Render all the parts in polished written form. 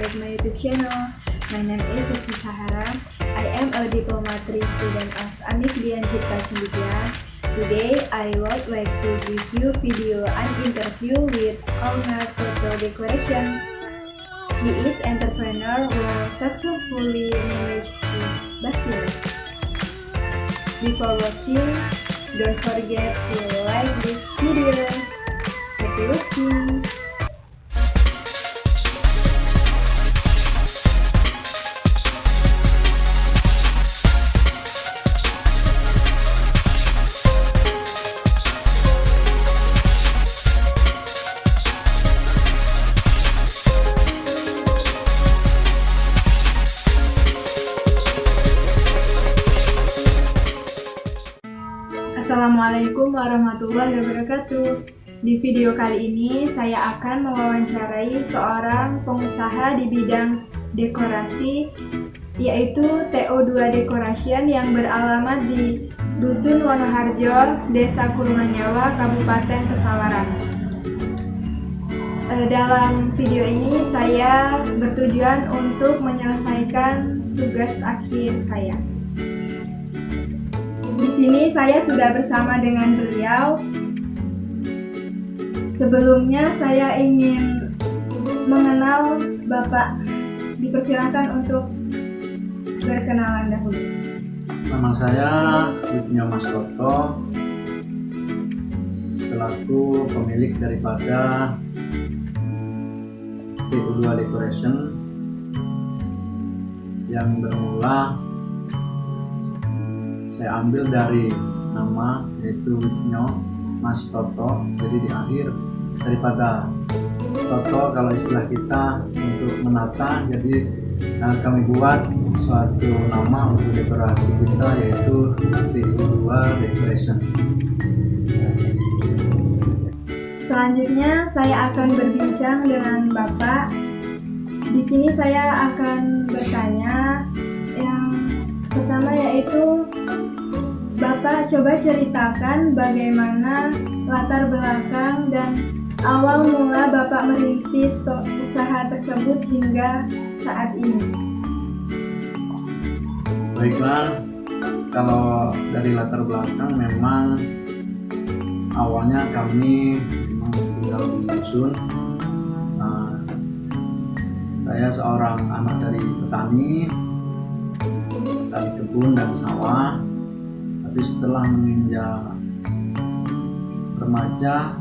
with my YouTube channel. My name is Rizky Sahara. I am a diploma 3 student of Anif Dian Cipta Cendekia. Today, I would like to give you video an interview with owner Toto Decoration. He is entrepreneur who successfully managed his business. Before watching, don't forget to like this video. Happy watching! Assalamualaikum warahmatullahi wabarakatuh. Di video kali ini saya akan mewawancarai seorang pengusaha di bidang dekorasi, yaitu TO2 Decoration yang beralamat di Dusun Wonoharjo, Desa Kurunganyawa, Kabupaten Pesawaran. Dalam video ini saya bertujuan untuk menyelesaikan tugas akhir saya. Di sini saya sudah bersama dengan beliau. Sebelumnya saya ingin mengenal Bapak. Dipersilakan untuk berkenalan dahulu. Nama saya Ibnu Mas Toto, selaku pemilik daripada TO2 Decoration yang bermula saya ambil dari nama, yaitu Ibnu Mas Toto. Jadi di akhir daripada Toto, kalau istilah kita untuk menata, jadi kami buat suatu nama untuk dekorasi kita, yaitu TO2 Decoration. Selanjutnya saya akan berbincang dengan Bapak. Di sini saya akan bertanya. Yang pertama yaitu, Bapak coba ceritakan bagaimana latar belakang dan awal mula Bapak merintis usaha tersebut hingga saat ini. Baiklah, kalau dari latar belakang memang awalnya kami memang tinggal di dusun. Saya seorang anak dari petani kebun dan sawah. Tapi setelah menginjak remaja,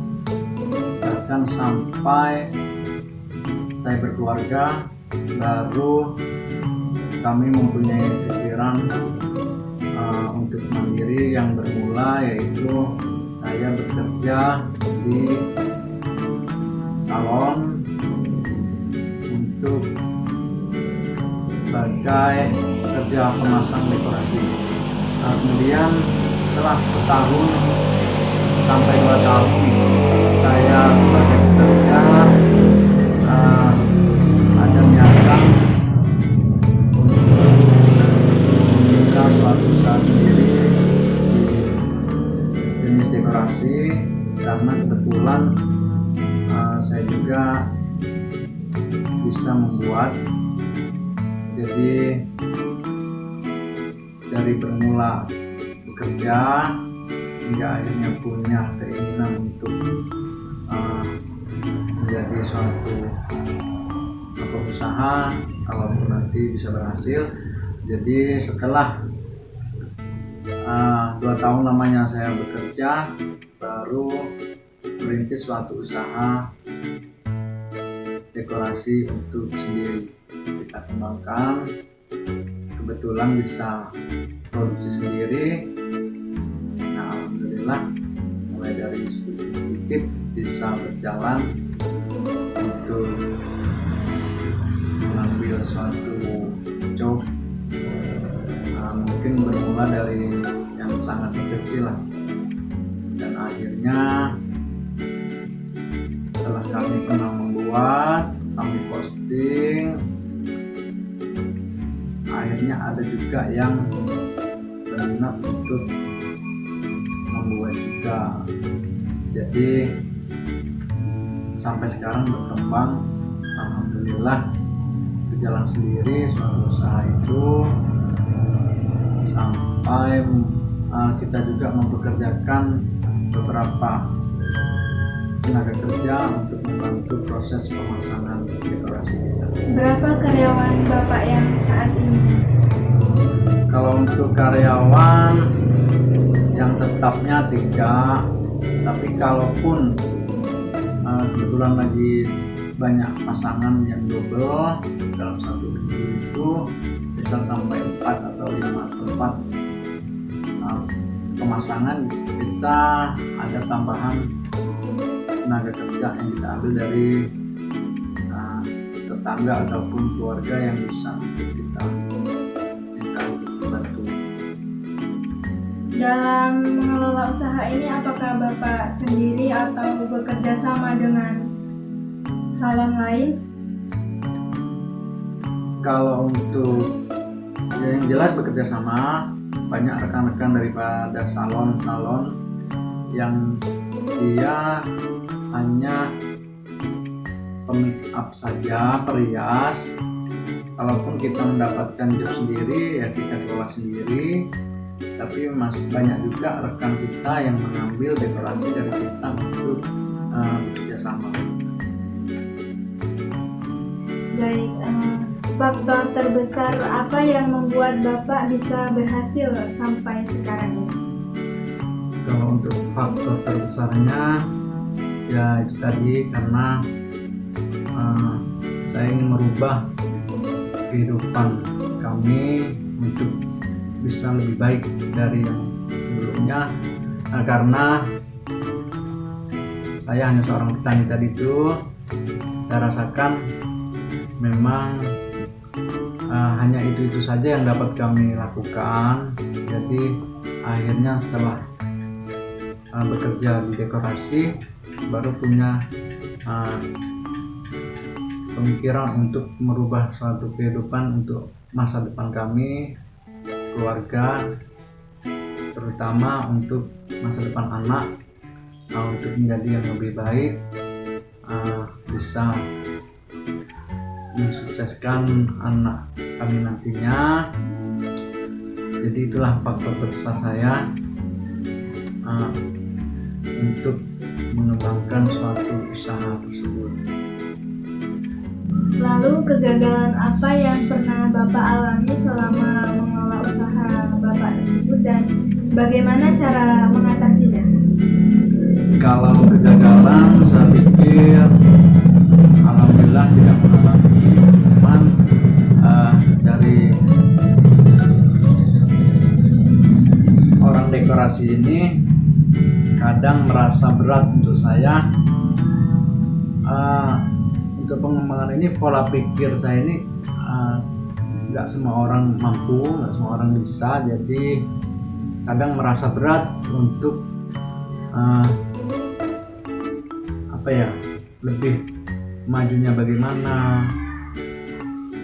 bahkan sampai saya berkeluarga, baru kami mempunyai pikiran untuk mandiri yang bermula, yaitu saya bekerja di salon untuk sebagai pekerja pemasang dekorasi. Kemudian setelah setahun sampai 2 tahun saya sebagai pekerja ada niatan untuk membuka suatu usaha sendiri di jenis dekorasi, karena kebetulan saya juga bisa membuat. Jadi dari bermula bekerja hingga akhirnya punya keinginan untuk menjadi suatu usaha, kalaupun nanti bisa berhasil. Jadi setelah 2 tahun lamanya saya bekerja, baru merintis suatu usaha dekorasi untuk sendiri. Kita kembangkan, kebetulan bisa produksi sendiri. Nah, alhamdulillah mulai dari sedikit bisa berjalan untuk mengambil suatu job. Mungkin bermula dari yang sangat kecil lah, dan akhirnya setelah kami pernah membuat, kami posting, akhirnya ada juga yang berminat untuk membuat juga. Jadi sampai sekarang berkembang, alhamdulillah jalan sendiri suatu usaha itu, sampai kita juga mempekerjakan beberapa tenaga kerja untuk membantu proses pemasangan dekorasi kita. Berapa karyawan Bapak yang saat ini? Kalau untuk karyawan yang tetapnya 3, tapi kalaupun kebetulan lagi banyak pasangan yang double dalam satu minggu itu bisa sampai 4 atau 5 tempat pemasangan, kita ada tambahan tenaga kerja yang kita ambil dari tetangga ataupun keluarga yang bisa untuk kita minta bantu. Dalam mengelola usaha ini apakah Bapak sendiri atau bekerja sama dengan salon lain? Kalau untuk yang jelas bekerja sama, banyak rekan-rekan daripada salon-salon yang dia hanya make up saja, perias. Kalaupun kita mendapatkan job sendiri ya kita kelola sendiri, tapi masih banyak juga rekan kita yang mengambil dekorasi dari kita untuk bekerja sama. Baik, faktor terbesar apa yang membuat Bapak bisa berhasil sampai sekarang ini? Kalau untuk faktor terbesarnya ya itu tadi, karena saya ingin merubah kehidupan kami untuk bisa lebih baik dari yang sebelumnya, karena saya hanya seorang petani tadi itu. Saya rasakan memang hanya itu saja yang dapat kami lakukan. Jadi akhirnya setelah bekerja di dekorasi baru punya pemikiran untuk merubah suatu kehidupan untuk masa depan kami, keluarga, terutama untuk masa depan anak, untuk menjadi yang lebih baik, bisa mensukseskan anak kami nantinya. Jadi itulah faktor terbesar saya untuk mengembangkan suatu usaha tersebut. Lalu kegagalan apa yang pernah Bapak alami selama mengelola usaha Bapak tersebut dan bagaimana cara mengatasinya? Kalau kegagalan saya pikir alhamdulillah tidak mengalami, cuman dari orang dekorasi ini kadang merasa berat untuk saya. Untuk pengembangan ini pola pikir saya ini nggak semua orang mampu, nggak semua orang bisa, jadi kadang merasa berat untuk lebih majunya bagaimana,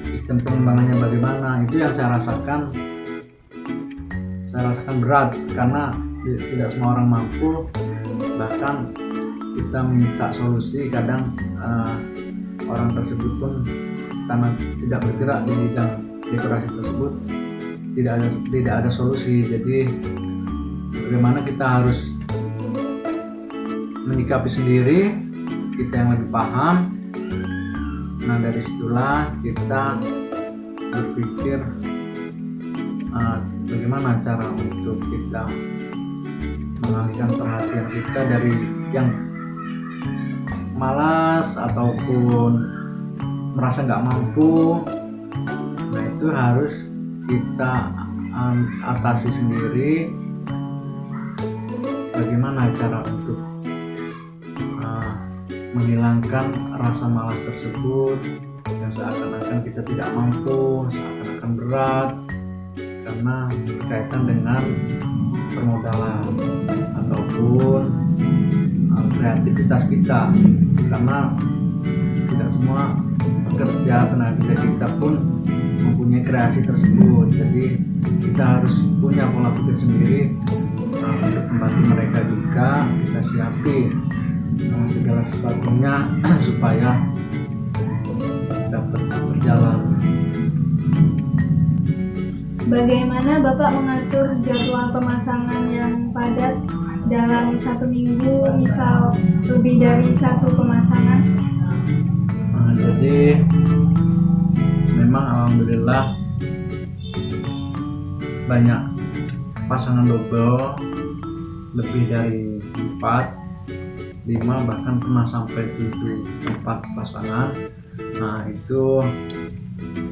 sistem pengembangannya bagaimana, itu yang saya rasakan berat, karena tidak semua orang mampu. Bahkan kita minta solusi, kadang orang tersebut pun karena tidak bergerak di bidang dekorasi tersebut tidak ada solusi. Jadi bagaimana kita harus menyikapi sendiri, kita yang lebih paham. Nah dari situlah kita berpikir bagaimana cara untuk kita mengalihkan perhatian kita dari yang malas ataupun merasa nggak mampu. Nah itu harus kita atasi sendiri. Bagaimana cara untuk menghilangkan rasa malas tersebut yang seakan-akan kita tidak mampu, seakan-akan berat, karena berkaitan dengan permodalan ataupun kreativitas kita, karena tidak semua pekerja tenaga kerja kita pun mempunyai kreasi tersebut. Jadi kita harus punya pola pikir sendiri untuk membantu mereka juga. Kita siapi segala sesuatunya supaya dapat berjalan Bagaimana Bapak mengatur jadwal pemasangan yang padat dalam satu minggu, misal lebih dari satu pemasangan? Jadi memang alhamdulillah banyak pasangan double, lebih dari 4, 5, bahkan pernah sampai 7, 4 pasangan. Nah itu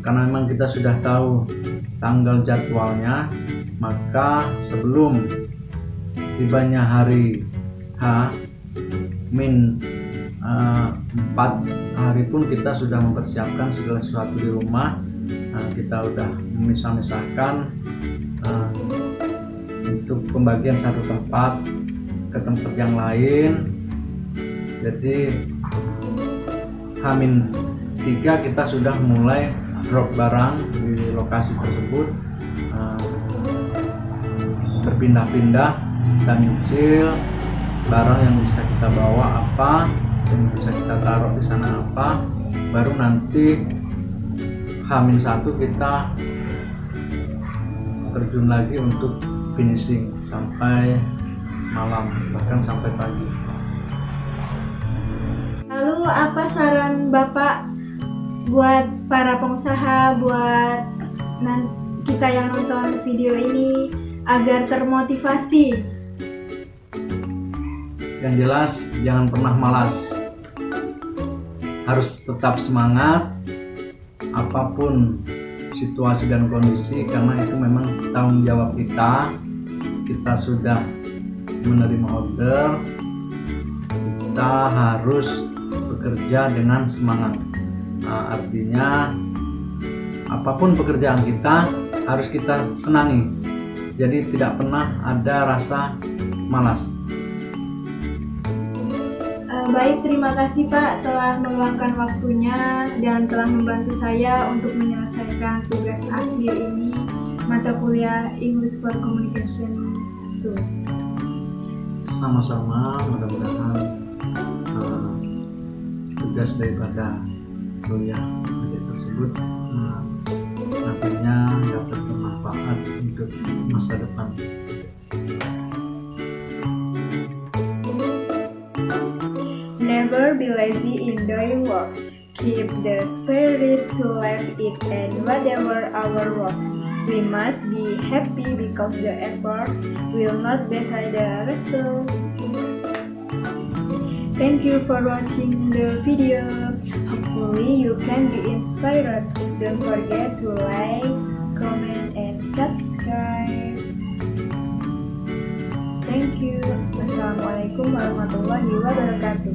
karena memang kita sudah tahu tanggal jadwalnya, maka sebelum tibanya hari H min 4 hari pun kita sudah mempersiapkan segala sesuatu di rumah. Kita udah memisah-misahkan untuk pembagian satu tempat ke tempat yang lain. Jadi H-3 kita sudah mulai drop barang di lokasi tersebut, berpindah-pindah dan nyucil barang yang bisa kita bawa apa, yang bisa kita taruh di sana apa, baru nanti H-1 kita terjun lagi untuk finishing sampai malam, bahkan sampai pagi. Lalu apa saran Bapak buat para pengusaha, buat kita yang nonton video ini agar termotivasi? Yang jelas jangan pernah malas, harus tetap semangat apapun situasi dan kondisi, karena itu memang tanggung jawab kita. Kita sudah menerima order, kita harus bekerja dengan semangat. Artinya apapun pekerjaan kita harus kita senangi, jadi tidak pernah ada rasa malas. Baik, terima kasih Pak telah meluangkan waktunya dan telah membantu saya untuk menyelesaikan tugas akhir ini, mata kuliah English for Communication 2. Sama-sama, mudah-mudahan tugas daripada kuliah tersebut nantinya dapat bermanfaat untuk masa depan. Never be lazy in doing work. Keep the spirit to leave it and whatever our work. We must be happy because the effort will not betray the result. Thank you for watching the video. Hopefully you can be inspired. Don't forget to like, comment, and subscribe. Thank you. Wassalamualaikum warahmatullahi wabarakatuh.